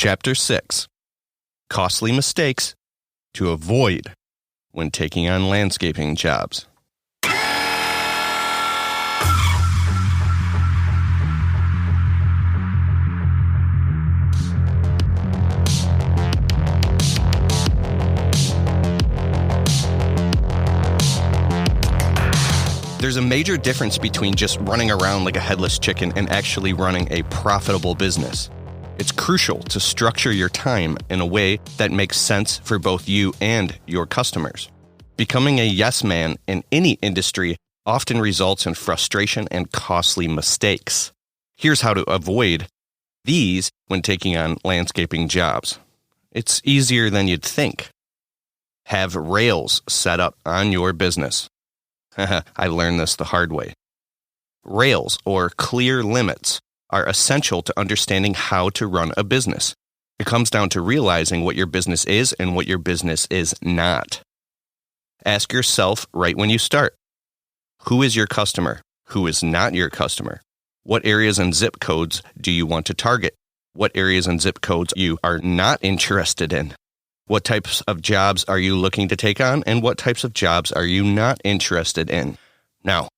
Chapter 6. Costly mistakes to avoid when taking on landscaping jobs. There's a major difference between just running around like a headless chicken and actually running a profitable business. It's crucial to structure your time in a way that makes sense for both you and your customers. Becoming a yes man in any industry often results in frustration and costly mistakes. Here's how to avoid these when taking on landscaping jobs. It's easier than you'd think. Have rails set up on your business. I learned this the hard way. Rails, or clear limits, are essential to understanding how to run a business. It comes down to realizing what your business is and what your business is not. Ask yourself right when you start, who is your customer? Who is not your customer? What areas and zip codes do you want to target? What areas and zip codes you are not interested in? What types of jobs are you looking to take on, and what types of jobs are you not interested in? Now,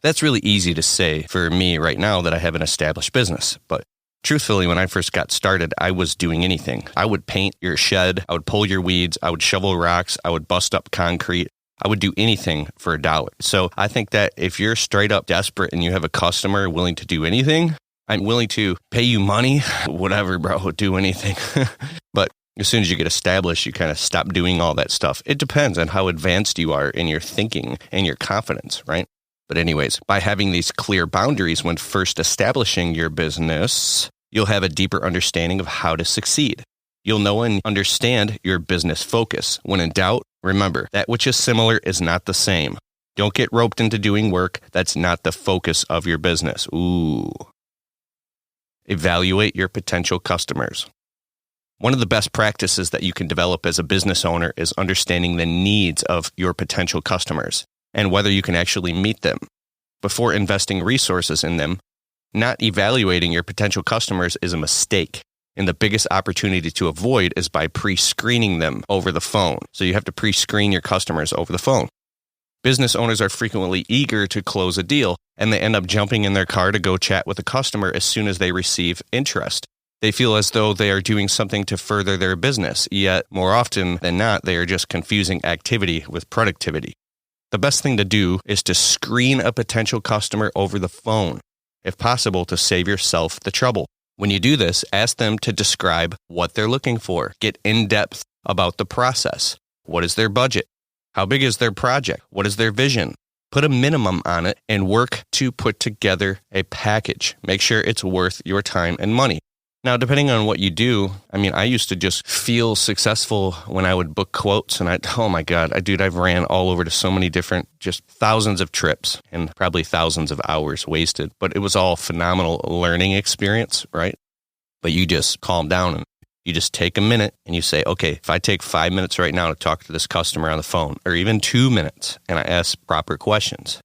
that's really easy to say for me right now that I have an established business, but truthfully, when I first got started, I was doing anything. I would paint your shed, I would pull your weeds, I would shovel rocks, I would bust up concrete, I would do anything for $1. So I think that if you're straight up desperate and you have a customer willing to do anything, I'm willing to pay you money, whatever, bro, do anything. But as soon as you get established, you kind of stop doing all that stuff. It depends on how advanced you are in your thinking and your confidence, right? But anyways, by having these clear boundaries when first establishing your business, you'll have a deeper understanding of how to succeed. You'll know and understand your business focus. When in doubt, remember, that which is similar is not the same. Don't get roped into doing work that's not the focus of your business. Ooh. Evaluate your potential customers. One of the best practices that you can develop as a business owner is understanding the needs of your potential customers and whether you can actually meet them. Before investing resources in them, not evaluating your potential customers is a mistake. And the biggest opportunity to avoid is by pre-screening them over the phone. So you have to pre-screen your customers over the phone. Business owners are frequently eager to close a deal, and they end up jumping in their car to go chat with a customer as soon as they receive interest. They feel as though they are doing something to further their business, yet more often than not, they are just confusing activity with productivity. The best thing to do is to screen a potential customer over the phone, if possible, to save yourself the trouble. When you do this, ask them to describe what they're looking for. Get in-depth about the process. What is their budget? How big is their project? What is their vision? Put a minimum on it and work to put together a package. Make sure it's worth your time and money. Now, depending on what you do, I used to just feel successful when I would book quotes, and oh my God, I've ran all over to so many different, just thousands of trips and probably thousands of hours wasted, but it was all phenomenal learning experience, right? But you just calm down and you just take a minute and you say, okay, if I take 5 minutes right now to talk to this customer on the phone, or even 2 minutes, and I ask proper questions,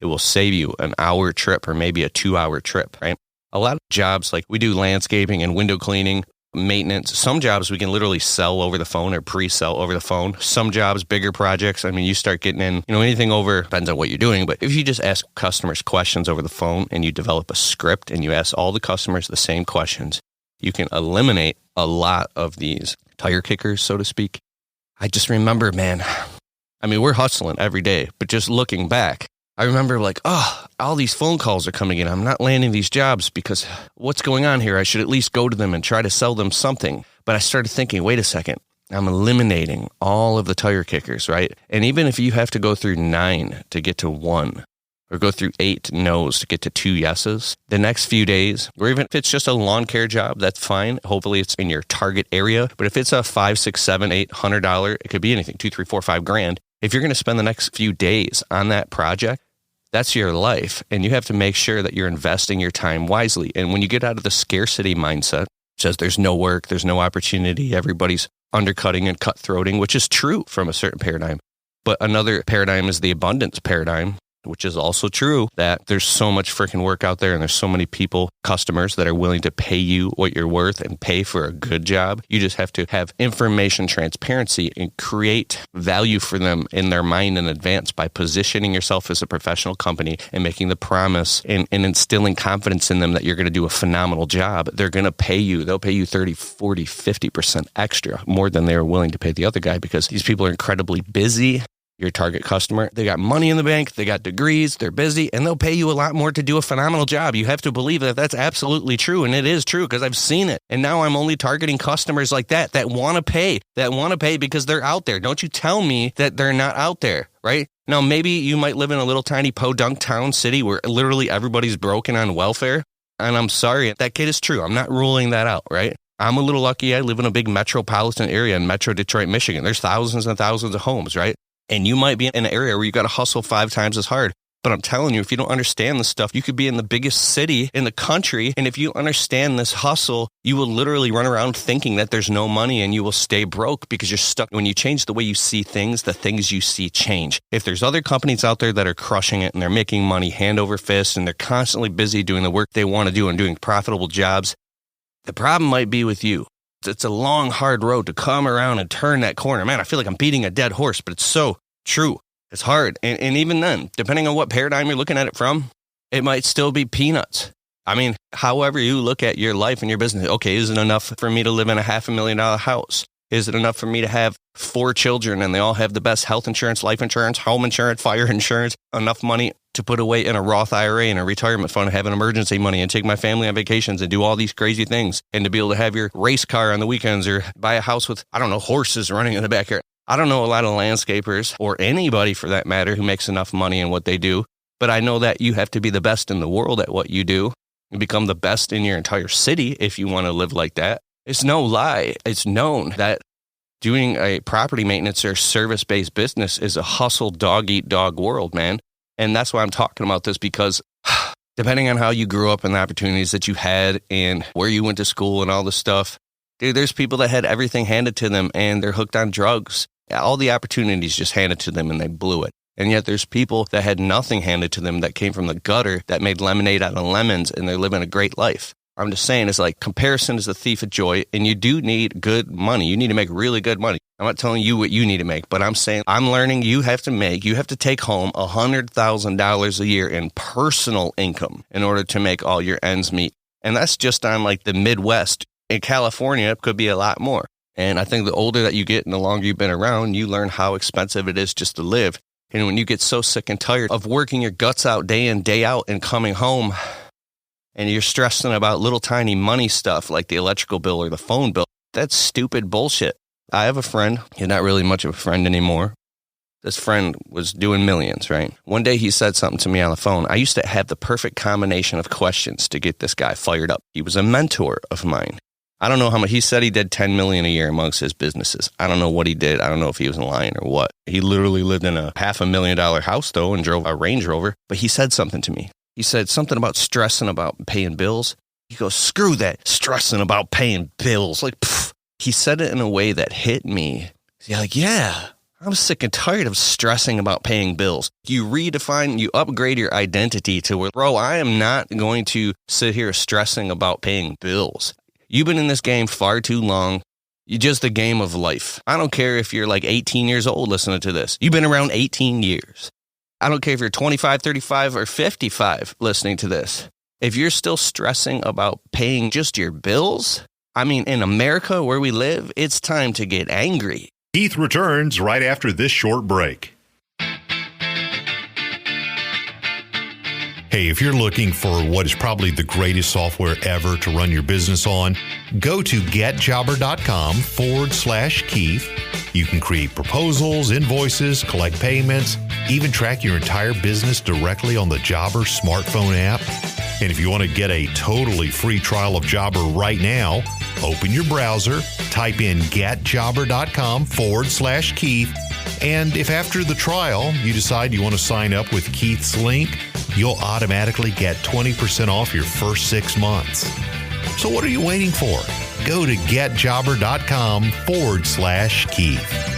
it will save you an hour trip or maybe a 2-hour trip, right? A lot of jobs, like we do landscaping and window cleaning, maintenance. Some jobs we can literally sell over the phone or pre-sell over the phone. Some jobs, bigger projects, you start getting in, anything over, depends on what you're doing. But if you just ask customers questions over the phone and you develop a script and you ask all the customers the same questions, you can eliminate a lot of these tire kickers, so to speak. I just remember, man, we're hustling every day, but just looking back, I remember all these phone calls are coming in. I'm not landing these jobs because what's going on here? I should at least go to them and try to sell them something. But I started thinking, wait a second, I'm eliminating all of the tire kickers, right? And even if you have to go through 9 to get to 1, or go through 8 no's to get to 2 yeses, the next few days, or even if it's just a lawn care job, that's fine. Hopefully it's in your target area. But if it's a $5, $6, $7, $800, it could be anything, $2, $3, $4, $5 grand. If you're going to spend the next few days on that project, that's your life, and you have to make sure that you're investing your time wisely. And when you get out of the scarcity mindset, says there's no work, there's no opportunity, everybody's undercutting and cutthroating, which is true from a certain paradigm. But another paradigm is the abundance paradigm, which is also true, that there's so much freaking work out there and there's so many people, customers that are willing to pay you what you're worth and pay for a good job. You just have to have information transparency and create value for them in their mind in advance by positioning yourself as a professional company and making the promise and instilling confidence in them that you're going to do a phenomenal job. They're going to pay you. They'll pay you 30, 40, 50% extra more than they were willing to pay the other guy because these people are incredibly busy. Your target customer, they got money in the bank, they got degrees, they're busy, and they'll pay you a lot more to do a phenomenal job. You have to believe that that's absolutely true, and it is true because I've seen it. And now I'm only targeting customers like that want to pay because they're out there. Don't you tell me that they're not out there, right? Now, maybe you might live in a little tiny podunk town city where literally everybody's broken on welfare, and I'm sorry, that kid is true. I'm not ruling that out, right? I'm a little lucky. I live in a big metropolitan area in Metro Detroit, Michigan. There's thousands and thousands of homes, right? And you might be in an area where you got to hustle 5 times as hard. But I'm telling you, if you don't understand this stuff, you could be in the biggest city in the country. And if you understand this hustle, you will literally run around thinking that there's no money and you will stay broke because you're stuck. When you change the way you see things, the things you see change. If there's other companies out there that are crushing it and they're making money hand over fist and they're constantly busy doing the work they want to do and doing profitable jobs, the problem might be with you. It's a long, hard road to come around and turn that corner. Man, I feel like I'm beating a dead horse, but it's so true. It's hard. And even then, depending on what paradigm you're looking at it from, it might still be peanuts. I mean, however you look at your life and your business, okay, is it enough for me to live in a $500,000 house? Is it enough for me to have 4 children and they all have the best health insurance, life insurance, home insurance, fire insurance, enough money to put away in a Roth IRA and a retirement fund, have an emergency money and take my family on vacations and do all these crazy things and to be able to have your race car on the weekends or buy a house with, horses running in the backyard. I don't know a lot of landscapers or anybody for that matter who makes enough money in what they do, but I know that you have to be the best in the world at what you do and become the best in your entire city if you want to live like that. It's no lie. It's known that doing a property maintenance or service-based business is a hustle, dog-eat-dog world, man. And that's why I'm talking about this because depending on how you grew up and the opportunities that you had and where you went to school and all this stuff, dude, there's people that had everything handed to them and they're hooked on drugs. All the opportunities just handed to them and they blew it. And yet there's people that had nothing handed to them that came from the gutter that made lemonade out of lemons and they're living a great life. I'm just saying it's like comparison is the thief of joy and you do need good money. You need to make really good money. I'm not telling you what you need to make, but I'm saying I'm learning you have to take home $100,000 a year in personal income in order to make all your ends meet. And that's just on like the Midwest. In California, it could be a lot more. And I think the older that you get and the longer you've been around, you learn how expensive it is just to live. And when you get so sick and tired of working your guts out day in, day out and coming home and you're stressing about little tiny money stuff like the electrical bill or the phone bill, that's stupid bullshit. I have a friend. He's not really much of a friend anymore. This friend was doing millions, right? One day he said something to me on the phone. I used to have the perfect combination of questions to get this guy fired up. He was a mentor of mine. I don't know how much. He said he did $10 million a year amongst his businesses. I don't know what he did. I don't know if he was lying or what. He literally lived in a $500,000 house, though, and drove a Range Rover. But he said something to me. He said something about stressing about paying bills. He goes, screw that, stressing about paying bills. Like, pfft. He said it in a way that hit me. He's like, yeah, I'm sick and tired of stressing about paying bills. You redefine, you upgrade your identity to where, bro, I am not going to sit here stressing about paying bills. You've been in this game far too long. You're just the game of life. I don't care if you're like 18 years old listening to this. You've been around 18 years. I don't care if you're 25, 35, or 55 listening to this. If you're still stressing about paying just your bills, I mean, in America where we live, it's time to get angry. Keith returns right after this short break. Hey, if you're looking for what is probably the greatest software ever to run your business on, go to getjobber.com/Keith. You can create proposals, invoices, collect payments, even track your entire business directly on the Jobber smartphone app. And if you want to get a totally free trial of Jobber right now, open your browser, type in getjobber.com/Keith. And if after the trial you decide you want to sign up with Keith's link, you'll automatically get 20% off your first 6 months. So what are you waiting for? Go to getjobber.com/Keith.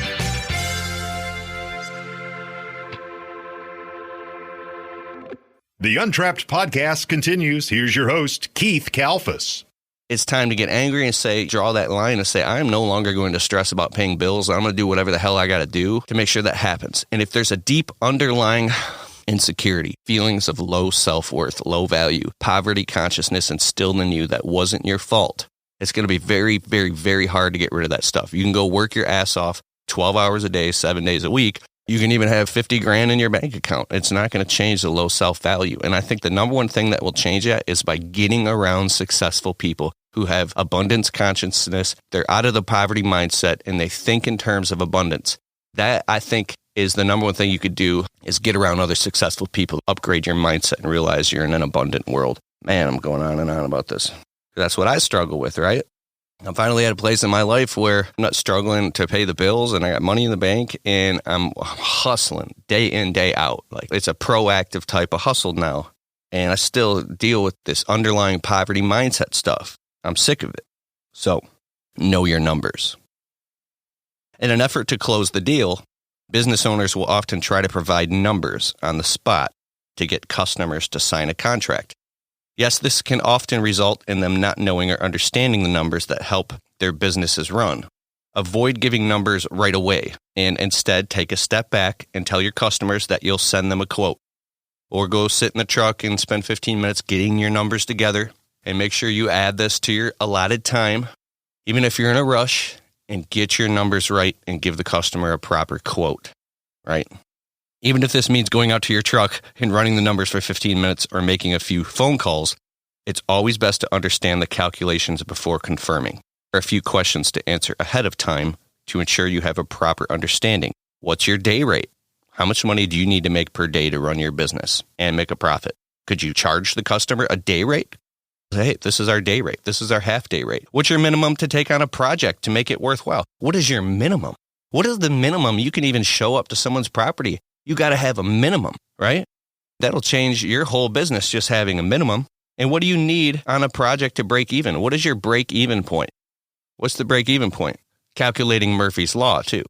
The Untrapped podcast continues. Here's your host, Keith Kalfas. It's time to get angry and draw that line and say, I am no longer going to stress about paying bills. I'm going to do whatever the hell I got to do to make sure that happens. And if there's a deep underlying insecurity, feelings of low self-worth, low value, poverty consciousness instilled in you that wasn't your fault, it's going to be very, very, very hard to get rid of that stuff. You can go work your ass off 12 hours a day, 7 days a week. You can even have 50 grand in your bank account. It's not going to change the low self-value. And I think the number one thing that will change that is by getting around successful people who have abundance consciousness. They're out of the poverty mindset and they think in terms of abundance. That, I think, is the number one thing you could do is get around other successful people, upgrade your mindset and realize you're in an abundant world. Man, I'm going on and on about this. That's what I struggle with, right? I'm finally at a place in my life where I'm not struggling to pay the bills and I got money in the bank and I'm hustling day in, day out. Like it's a proactive type of hustle now. And I still deal with this underlying poverty mindset stuff. I'm sick of it. So know your numbers. In an effort to close the deal, business owners will often try to provide numbers on the spot to get customers to sign a contract. Yes, this can often result in them not knowing or understanding the numbers that help their businesses run. Avoid giving numbers right away and instead take a step back and tell your customers that you'll send them a quote. Or go sit in the truck and spend 15 minutes getting your numbers together and make sure you add this to your allotted time, even if you're in a rush, and get your numbers right and give the customer a proper quote, right? Even if this means going out to your truck and running the numbers for 15 minutes or making a few phone calls, it's always best to understand the calculations before confirming. There are a few questions to answer ahead of time to ensure you have a proper understanding. What's your day rate? How much money do you need to make per day to run your business and make a profit? Could you charge the customer a day rate? Hey, this is our day rate. This is our half day rate. What's your minimum to take on a project to make it worthwhile? What is your minimum? What is the minimum you can even show up to someone's property? You got to have a minimum, right? That'll change your whole business just having a minimum. And what do you need on a project to break even? What is your break even point? What's the break even point? Calculating Murphy's Law, too.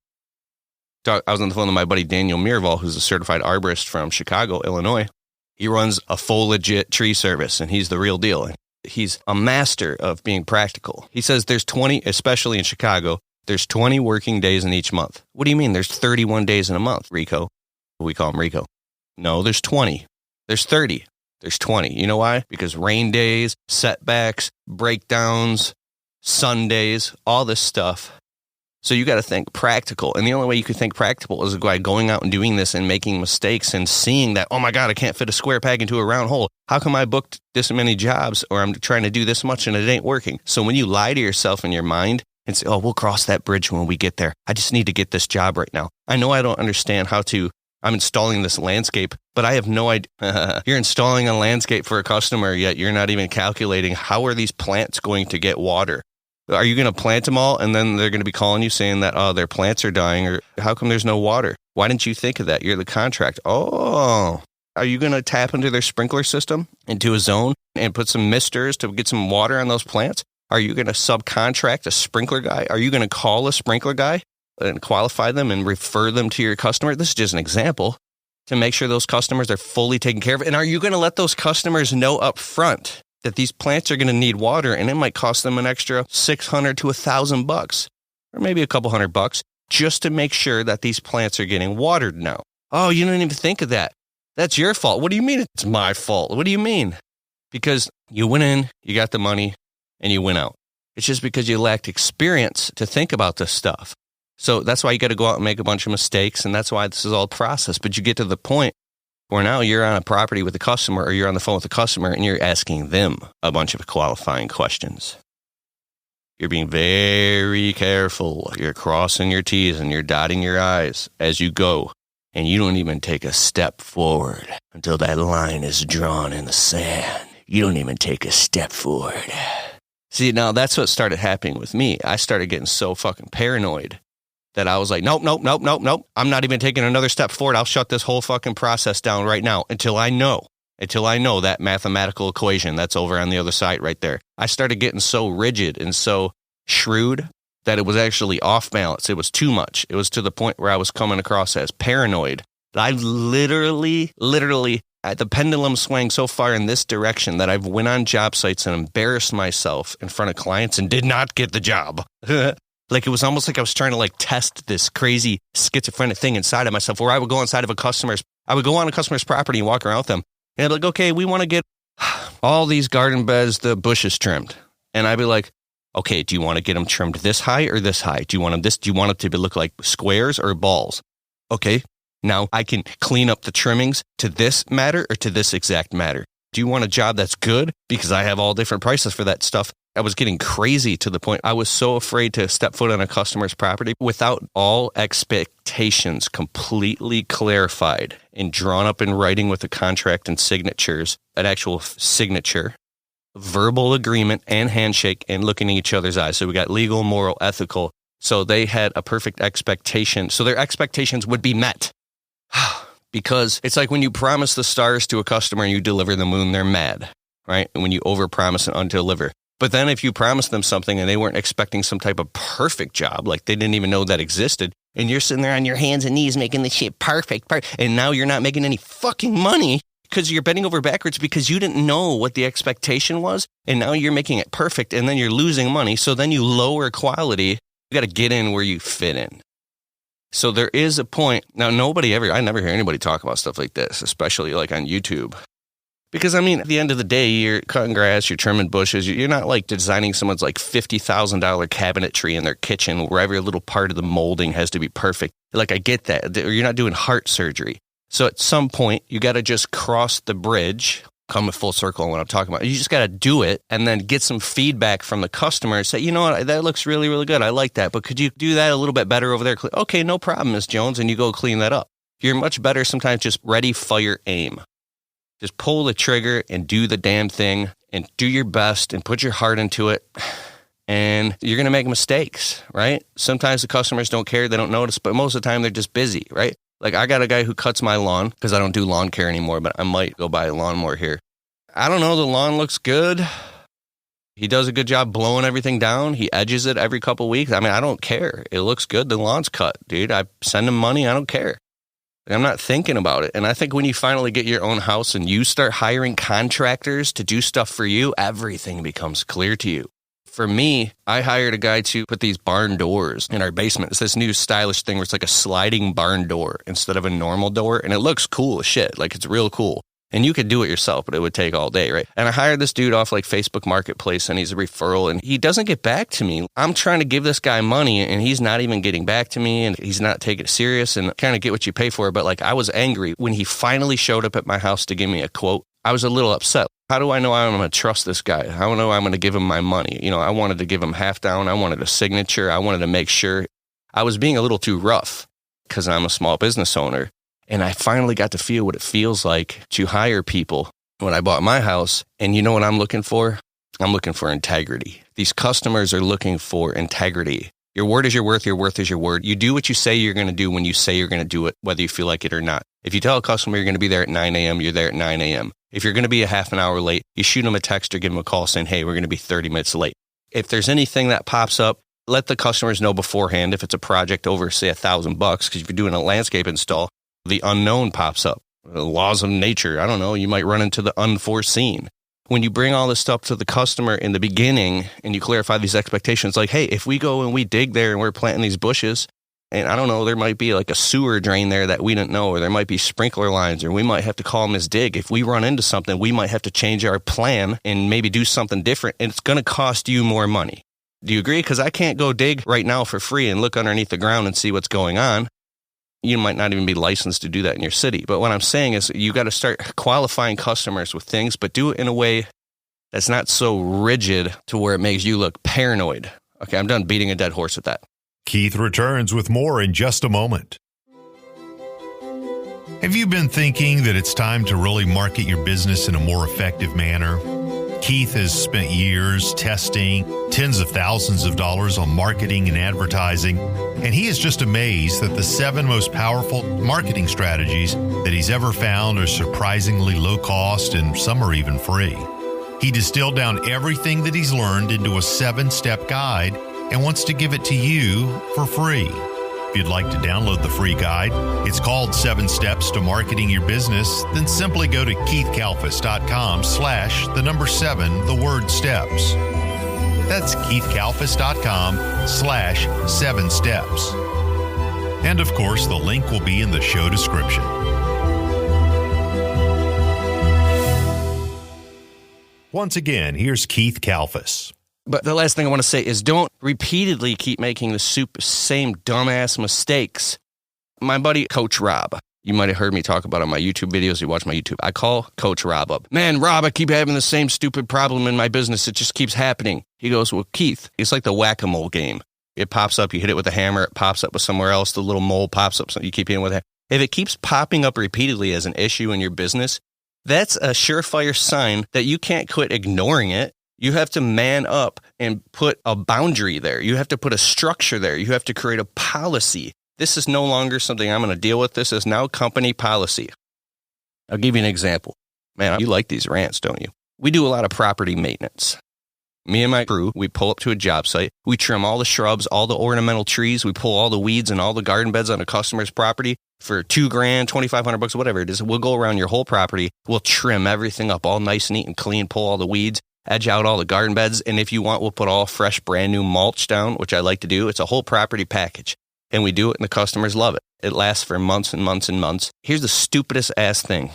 I was on the phone with my buddy Daniel Mirval, who's a certified arborist from Chicago, Illinois. He runs a full legit tree service, and he's the real deal. He's a master of being practical. He says there's 20, especially in Chicago, there's 20 working days in each month. What do you mean there's 31 days in a month, Rico? We call him Rico. No, there's 20. There's 30. There's 20. You know why? Because rain days, setbacks, breakdowns, Sundays, all this stuff. So you got to think practical. And the only way you can think practical is by going out and doing this and making mistakes and seeing that, oh my God, I can't fit a square peg into a round hole. How come I booked this many jobs or I'm trying to do this much and it ain't working? So when you lie to yourself in your mind and say, oh, we'll cross that bridge when we get there. I just need to get this job right now. I know I don't understand I'm installing this landscape, but I have no idea. You're installing a landscape for a customer, yet you're not even calculating how are these plants going to get water? Are you going to plant them all and then they're going to be calling you saying that, oh, their plants are dying, or how come there's no water? Why didn't you think of that? You're the contract. Oh, are you going to tap into their sprinkler system into a zone and put some misters to get some water on those plants? Are you going to subcontract a sprinkler guy? Are you going to call a sprinkler guy and qualify them and refer them to your customer? This is just an example to make sure those customers are fully taken care of. And are you going to let those customers know up front that these plants are going to need water and it might cost them an extra $600 to $1,000 or maybe a couple $100 just to make sure that these plants are getting watered now? Oh, you didn't even think of that. That's your fault. What do you mean it's my fault? What do you mean? Because you went in, you got the money, and you went out. It's just because you lacked experience to think about this stuff. So that's why you got to go out and make a bunch of mistakes, and that's why this is all a process. But you get to the point where now you're on a property with a customer or you're on the phone with a customer and you're asking them a bunch of qualifying questions. You're being very careful. You're crossing your T's and you're dotting your I's as you go. And you don't even take a step forward until that line is drawn in the sand. You don't even take a step forward. See, now that's what started happening with me. I started getting so fucking paranoid that I was like, nope. I'm not even taking another step forward. I'll shut this whole fucking process down right now until I know that mathematical equation that's over on the other side right there. I started getting so rigid and so shrewd that it was actually off balance. It was too much. It was to the point where I was coming across as paranoid. I literally The pendulum swang so far in this direction that I've went on job sites and embarrassed myself in front of clients and did not get the job. Like, it was almost like I was trying to test this crazy schizophrenic thing inside of myself, where I would go inside of I would go on a customer's property and walk around with them. And I'd be like, okay, we want to get all these garden beds, the bushes trimmed. And I'd be like, okay, do you want to get them trimmed this high or this high? Do you want them this? Do you want it to look like squares or balls? Okay, now I can clean up the trimmings to this matter or to this exact matter. Do you want a job that's good? Because I have all different prices for that stuff. I was getting crazy to the point I was so afraid to step foot on a customer's property without all expectations completely clarified and drawn up in writing with a contract and signatures, an actual signature, verbal agreement and handshake, and looking in each other's eyes. So we got legal, moral, ethical. So they had a perfect expectation. So their expectations would be met. Because it's like when you promise the stars to a customer and you deliver the moon, they're mad, right? And when you overpromise and undeliver. But then if you promise them something and they weren't expecting some type of perfect job, like they didn't even know that existed, and you're sitting there on your hands and knees making the shit perfect, and now you're not making any fucking money because you're bending over backwards because you didn't know what the expectation was, and now you're making it perfect, and then you're losing money, so then you lower quality. You got to get in where you fit in. So there is a point. Now, I never hear anybody talk about stuff like this, especially like on YouTube. Because, I mean, at the end of the day, you're cutting grass, you're trimming bushes. You're not like designing someone's like $50,000 cabinetry in their kitchen where every little part of the molding has to be perfect. Like, I get that. You're not doing heart surgery. So at some point, you got to just cross the bridge, come a full circle on what I'm talking about. You just got to do it and then get some feedback from the customer and say, you know what, that looks really, really good. I like that. But could you do that a little bit better over there? Okay, no problem, Ms. Jones. And you go clean that up. You're much better sometimes just ready, fire, aim. Just pull the trigger and do the damn thing and do your best and put your heart into it. And you're going to make mistakes, right? Sometimes the customers don't care. They don't notice. But most of the time, they're just busy, right? Like, I got a guy who cuts my lawn because I don't do lawn care anymore, but I might go buy a lawnmower here. I don't know. The lawn looks good. He does a good job blowing everything down. He edges it every couple of weeks. I mean, I don't care. It looks good. The lawn's cut, dude. I send him money. I don't care. I'm not thinking about it. And I think when you finally get your own house and you start hiring contractors to do stuff for you, everything becomes clear to you. For me, I hired a guy to put these barn doors in our basement. It's this new stylish thing where it's like a sliding barn door instead of a normal door. And it looks cool as shit. Like, it's real cool. And you could do it yourself, but it would take all day, right? And I hired this dude off like Facebook Marketplace, and he's a referral, and he doesn't get back to me. I'm trying to give this guy money, and he's not even getting back to me, and he's not taking it serious, and kind of get what you pay for. But like, I was angry when he finally showed up at my house to give me a quote. I was a little upset. How do I know I'm going to trust this guy? How do I know I'm going to give him my money? You know, I wanted to give him half down. I wanted a signature. I wanted to make sure. I was being a little too rough because I'm a small business owner. And I finally got to feel what it feels like to hire people when I bought my house. And you know what I'm looking for? I'm looking for integrity. These customers are looking for integrity. Your word is your worth. Your worth is your word. You do what you say you're going to do when you say you're going to do it, whether you feel like it or not. If you tell a customer you're going to be there at 9 a.m., you're there at 9 a.m. If you're going to be a half an hour late, you shoot them a text or give them a call saying, hey, we're going to be 30 minutes late. If there's anything that pops up, let the customers know beforehand. If it's a project over, say, $1,000, because if you're doing a landscape install, the unknown pops up. The laws of nature. I don't know. You might run into the unforeseen. When you bring all this stuff to the customer in the beginning and you clarify these expectations, like, hey, if we go and we dig there and we're planting these bushes, and I don't know, there might be like a sewer drain there that we didn't know, or there might be sprinkler lines, or we might have to call Ms. Dig. If we run into something, we might have to change our plan and maybe do something different, and it's going to cost you more money. Do you agree? Because I can't go dig right now for free and look underneath the ground and see what's going on. You might not even be licensed to do that in your city. But what I'm saying is you got to start qualifying customers with things, but do it in a way that's not so rigid to where it makes you look paranoid. Okay, I'm done beating a dead horse with that. Keith returns with more in just a moment. Have you been thinking that it's time to really market your business in a more effective manner? Keith has spent years testing tens of thousands of dollars on marketing and advertising, and he is just amazed that the 7 most powerful marketing strategies that he's ever found are surprisingly low cost, and some are even free. He distilled down everything that he's learned into a 7-step guide and wants to give it to you for free. If you'd like to download the free guide, it's called 7 Steps to Marketing Your Business, then simply go to keithkalfas.com/7 That's keithkalfas.com/7 steps. And of course, the link will be in the show description. Once again, here's Keith Kalfas. But the last thing I want to say is don't repeatedly keep making the same dumbass mistakes. My buddy, Coach Rob, you might have heard me talk about on my YouTube videos. You watch my YouTube. I call Coach Rob up. Man, Rob, I keep having the same stupid problem in my business. It just keeps happening. He goes, well, Keith, it's like the whack-a-mole game. It pops up. You hit it with a hammer. It pops up with somewhere else. The little mole pops up. So you keep hitting with it. If it keeps popping up repeatedly as an issue in your business, that's a surefire sign that you can't quit ignoring it. You have to man up and put a boundary there. You have to put a structure there. You have to create a policy. This is no longer something I'm going to deal with. This is now company policy. I'll give you an example. Man, you like these rants, don't you? We do a lot of property maintenance. Me and my crew, we pull up to a job site. We trim all the shrubs, all the ornamental trees. We pull all the weeds and all the garden beds on a customer's property for $2,000, $2,500, whatever it is. We'll go around your whole property. We'll trim everything up all nice, neat, and clean, pull all the weeds, edge out all the garden beds. And if you want, we'll put all fresh, brand new mulch down, which I like to do. It's a whole property package. And we do it, and the customers love it. It lasts for months and months and months. Here's the stupidest ass thing.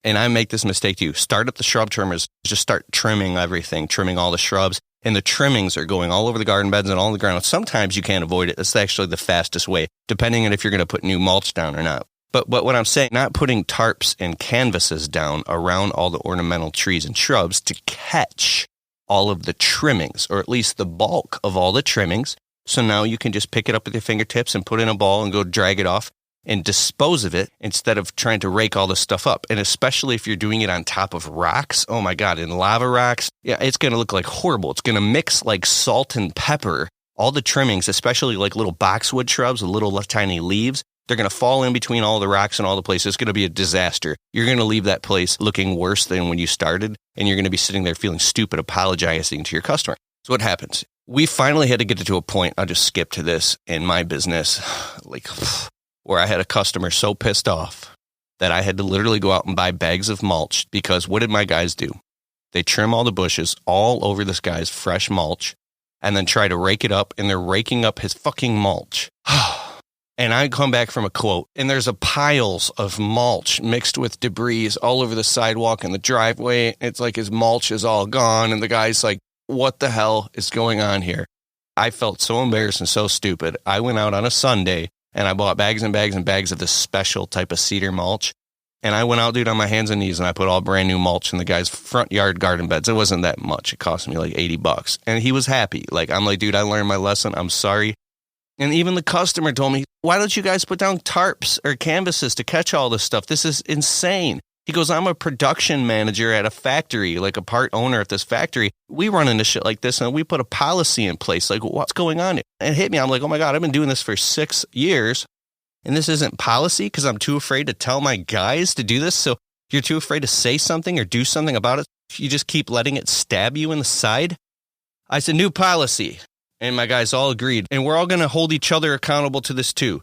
And I make this mistake too. Start up the shrub trimmers. Just start trimming everything, trimming all the shrubs. And the trimmings are going all over the garden beds and all the ground. Sometimes you can't avoid it. That's actually the fastest way, depending on if you're going to put new mulch down or not. But what I'm saying, not putting tarps and canvases down around all the ornamental trees and shrubs to catch all of the trimmings, or at least the bulk of all the trimmings. So now you can just pick it up with your fingertips and put it in a ball and go drag it off and dispose of it instead of trying to rake all this stuff up. And especially if you're doing it on top of rocks, oh my God, in lava rocks, yeah, it's going to look like horrible. It's going to mix like salt and pepper. All the trimmings, especially like little boxwood shrubs with little tiny leaves, they're going to fall in between all the rocks and all the places. It's going to be a disaster. You're going to leave that place looking worse than when you started, and you're going to be sitting there feeling stupid, apologizing to your customer. So what happens? We finally had to get it to a point, I'll just skip to this, in my business, like where I had a customer so pissed off that I had to literally go out and buy bags of mulch, because what did my guys do? They trim all the bushes all over this guy's fresh mulch and then try to rake it up, and they're raking up his fucking mulch. And I come back from a quote, and there's a piles of mulch mixed with debris all over the sidewalk and the driveway. It's like his mulch is all gone, and the guy's like, what the hell is going on here? I felt so embarrassed and so stupid. I went out on a Sunday, and I bought bags and bags and bags of this special type of cedar mulch. And I went out, dude, on my hands and knees, and I put all brand new mulch in the guy's front yard garden beds. It wasn't that much. It cost me like $80. And he was happy. Like, I'm like, dude, I learned my lesson. I'm sorry. And even the customer told me, why don't you guys put down tarps or canvases to catch all this stuff? This is insane. He goes, I'm a production manager at a factory, like a part owner at this factory. We run into shit like this, and we put a policy in place. Like, what's going on? And it hit me. I'm like, oh my God, I've been doing this for 6 years, and this isn't policy because I'm too afraid to tell my guys to do this. So you're too afraid to say something or do something about it. You just keep letting it stab you in the side. I said, new policy. And my guys all agreed. And we're all going to hold each other accountable to this too.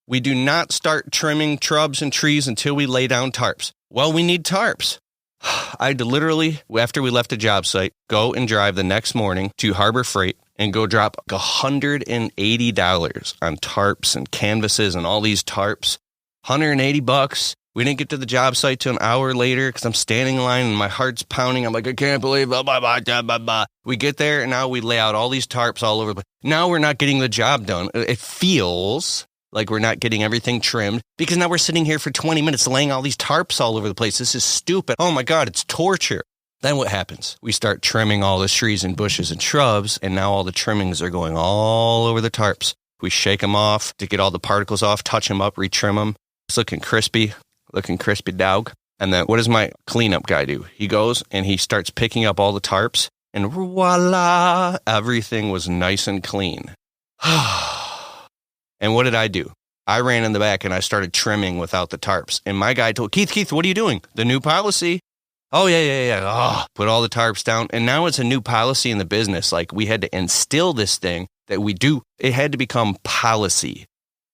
We do not start trimming shrubs and trees until we lay down tarps. Well, we need tarps. I had to literally, after we left the job site, go and drive the next morning to Harbor Freight and go drop $180 on tarps and canvases and all these tarps. $180. We didn't get to the job site till an hour later because I'm standing in line and my heart's pounding. I'm like, I can't believe it. We get there, and now we lay out all these tarps all over. Now we're not getting the job done. It feels like we're not getting everything trimmed because now we're sitting here for 20 minutes laying all these tarps all over the place. This is stupid. Oh my God, it's torture. Then what happens? We start trimming all the trees and bushes and shrubs, and now all the trimmings are going all over the tarps. We shake them off to get all the particles off, touch them up, retrim them. It's looking crispy dog. And then what does my cleanup guy do? He goes and he starts picking up all the tarps, and voila, everything was nice and clean. And what did I do? I ran in the back and I started trimming without the tarps. And my guy told, Keith, what are you doing? The new policy? Oh, yeah. Oh, put all the tarps down. And now it's a new policy in the business. Like, we had to instill this thing that we do. It had to become policy.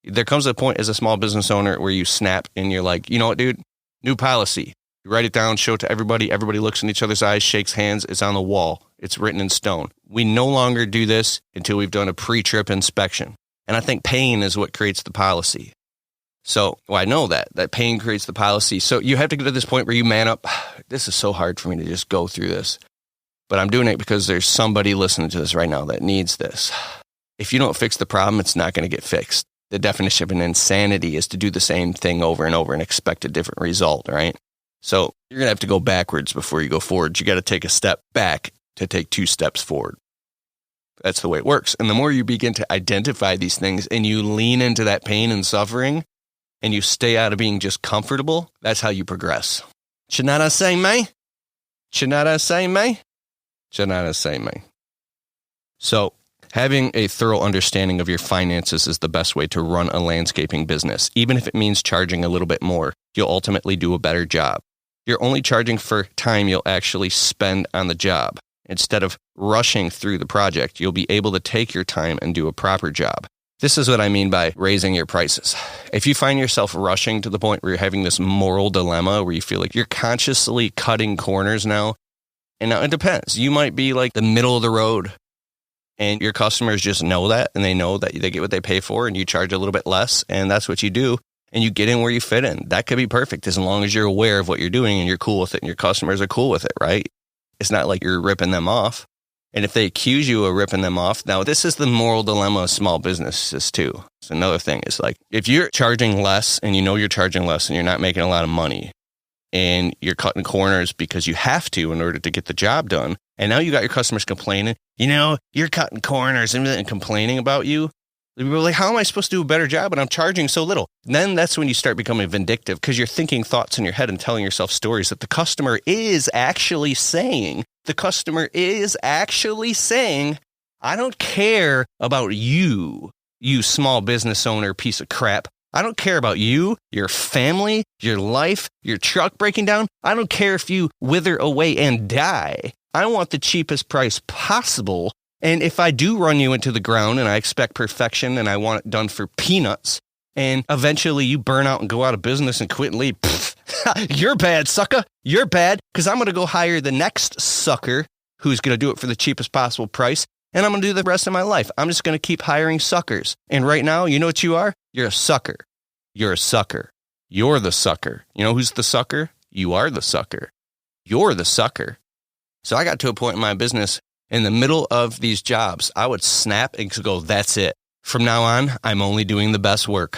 There comes a point as a small business owner where you snap and you're like, you know what, dude? New policy. You write it down, show it to everybody. Everybody looks in each other's eyes, shakes hands. It's on the wall. It's written in stone. We no longer do this until we've done a pre-trip inspection. And I think pain is what creates the policy. So, I know that pain creates the policy. So you have to get to this point where you man up. This is so hard for me to just go through this. But I'm doing it because there's somebody listening to this right now that needs this. If you don't fix the problem, it's not going to get fixed. The definition of an insanity is to do the same thing over and over and expect a different result, right? So you're going to have to go backwards before you go forward. You got to take a step back to take 2 steps forward. That's the way it works. And the more you begin to identify these things and you lean into that pain and suffering and you stay out of being just comfortable, that's how you progress. Chinada say me? Chinada say me? Chinada say me. So having a thorough understanding of your finances is the best way to run a landscaping business. Even if it means charging a little bit more, you'll ultimately do a better job. You're only charging for time you'll actually spend on the job. Instead of rushing through the project, you'll be able to take your time and do a proper job. This is what I mean by raising your prices. If you find yourself rushing to the point where you're having this moral dilemma where you feel like you're consciously cutting corners now, and now it depends. You might be like the middle of the road and your customers just know that and they know that they get what they pay for and you charge a little bit less and that's what you do and you get in where you fit in. That could be perfect as long as you're aware of what you're doing and you're cool with it and your customers are cool with it, right? It's not like you're ripping them off. And if they accuse you of ripping them off, now this is the moral dilemma of small businesses too. It's another thing. It's like if you're charging less and you know you're charging less and you're not making a lot of money and you're cutting corners because you have to in order to get the job done, and now you got your customers complaining, you're cutting corners and complaining about you. People are like, how am I supposed to do a better job when I'm charging so little? And then that's when you start becoming vindictive because you're thinking thoughts in your head and telling yourself stories that the customer is actually saying. The customer is actually saying, I don't care about you small business owner piece of crap. I don't care about you, your family, your life, your truck breaking down. I don't care if you wither away and die. I want the cheapest price possible. And if I do run you into the ground and I expect perfection and I want it done for peanuts, and eventually you burn out and go out of business and quit and leave, you're bad, sucker. You're bad because I'm going to go hire the next sucker who's going to do it for the cheapest possible price. And I'm going to do the rest of my life. I'm just going to keep hiring suckers. And right now, you know what you are? You're a sucker. You're a sucker. You're the sucker. You know who's the sucker? You are the sucker. You're the sucker. So I got to a point in my business in the middle of these jobs, I would snap and go, that's it. From now on, I'm only doing the best work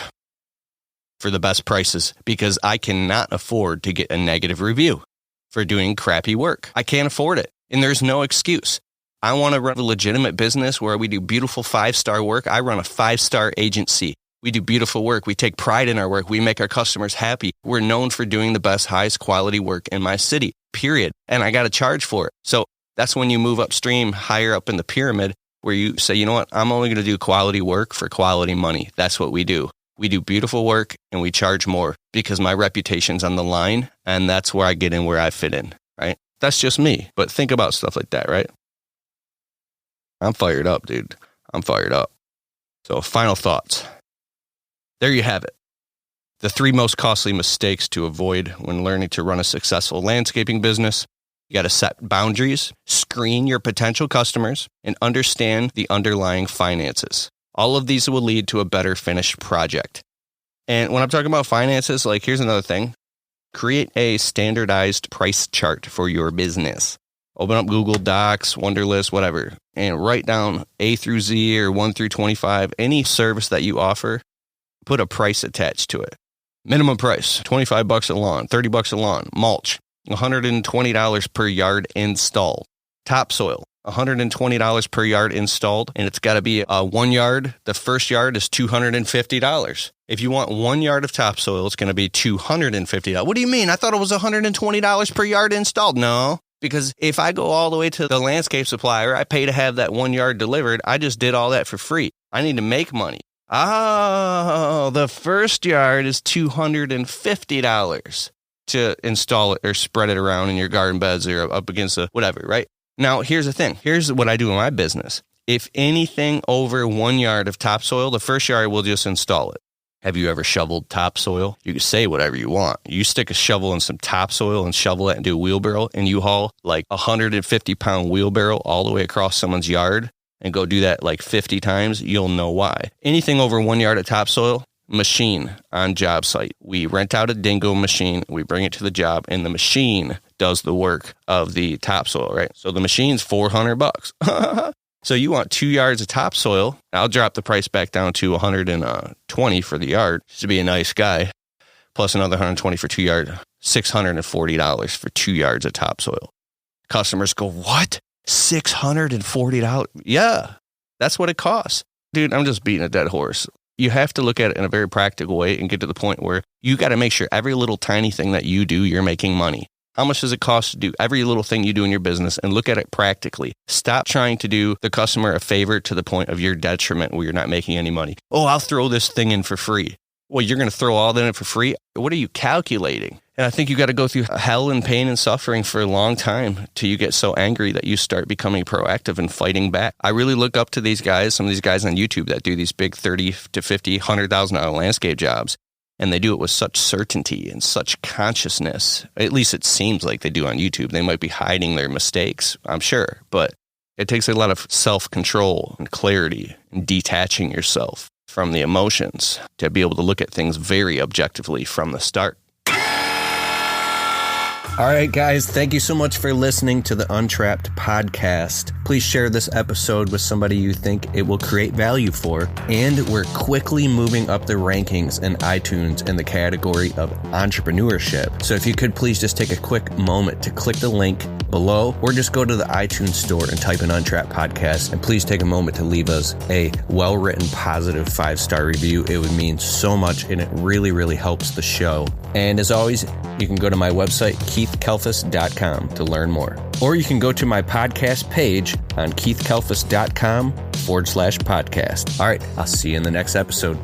for the best prices because I cannot afford to get a negative review for doing crappy work. I can't afford it. And there's no excuse. I want to run a legitimate business where we do beautiful 5-star work. I run a 5-star agency. We do beautiful work. We take pride in our work. We make our customers happy. We're known for doing the best, highest quality work in my city, period. And I got to charge for it. So that's when you move upstream, higher up in the pyramid, where you say, you know what, I'm only going to do quality work for quality money. That's what we do. We do beautiful work and we charge more because my reputation's on the line. And that's where I get in, where I fit in, right? That's just me. But think about stuff like that, right? I'm fired up, dude. I'm fired up. So final thoughts. There you have it. The 3 most costly mistakes to avoid when learning to run a successful landscaping business. You got to set boundaries, screen your potential customers, and understand the underlying finances. All of these will lead to a better finished project. And when I'm talking about finances, like here's another thing. Create a standardized price chart for your business. Open up Google Docs, Wunderlist, whatever, and write down A through Z or 1 through 25, any service that you offer, put a price attached to it. Minimum price, $25 a lawn, $30 a lawn. Mulch, $120 per yard installed. Topsoil, $120 per yard installed, and it's got to be 1 yard. The first yard is $250. If you want 1 yard of topsoil, it's going to be $250. What do you mean? I thought it was $120 per yard installed. No. Because if I go all the way to the landscape supplier, I pay to have that 1 yard delivered. I just did all that for free. I need to make money. Oh, the first yard is $250 to install it or spread it around in your garden beds or up against a whatever, right? Now, here's the thing. Here's what I do in my business. If anything over 1 yard of topsoil, the first yard will just install it. Have you ever shoveled topsoil? You can say whatever you want. You stick a shovel in some topsoil and shovel it into a wheelbarrow, and you haul like a 150-pound wheelbarrow all the way across someone's yard and go do that like 50 times, you'll know why. Anything over 1 yard of topsoil, machine on job site. We rent out a dingo machine, we bring it to the job, and the machine does the work of the topsoil, right? So the machine's $400. So you want 2 yards of topsoil. I'll drop the price back down to $120 for the yard, just to be a nice guy, plus another $120 for 2 yards, $640 for 2 yards of topsoil. Customers go, what? $640? Yeah, that's what it costs. Dude, I'm just beating a dead horse. You have to look at it in a very practical way and get to the point where you got to make sure every little tiny thing that you do, you're making money. How much does it cost to do every little thing you do in your business, and look at it practically? Stop trying to do the customer a favor to the point of your detriment where you're not making any money. Oh, I'll throw this thing in for free. Well, you're going to throw all that in for free? What are you calculating? And I think you got to go through hell and pain and suffering for a long time till you get so angry that you start becoming proactive and fighting back. I really look up to these guys, some of these guys on YouTube that do these big $30,000 to $50,000, $100,000 landscape jobs. And they do it with such certainty and such consciousness. At least it seems like they do on YouTube. They might be hiding their mistakes, I'm sure. But it takes a lot of self-control and clarity and detaching yourself from the emotions to be able to look at things very objectively from the start. All right, guys, thank you so much for listening to the Untrapped podcast. Please share this episode with somebody you think it will create value for. And we're quickly moving up the rankings in iTunes in the category of entrepreneurship. So if you could please just take a quick moment to click the link below, or just go to the iTunes store and type in Untrapped podcast. And please take a moment to leave us a well-written, positive 5-star review. It would mean so much, and it really, really helps the show. And as always, you can go to my website, KeithKalfas.com, to learn more. Or you can go to my podcast page on KeithKalfas.com/podcast. All right, I'll see you in the next episode.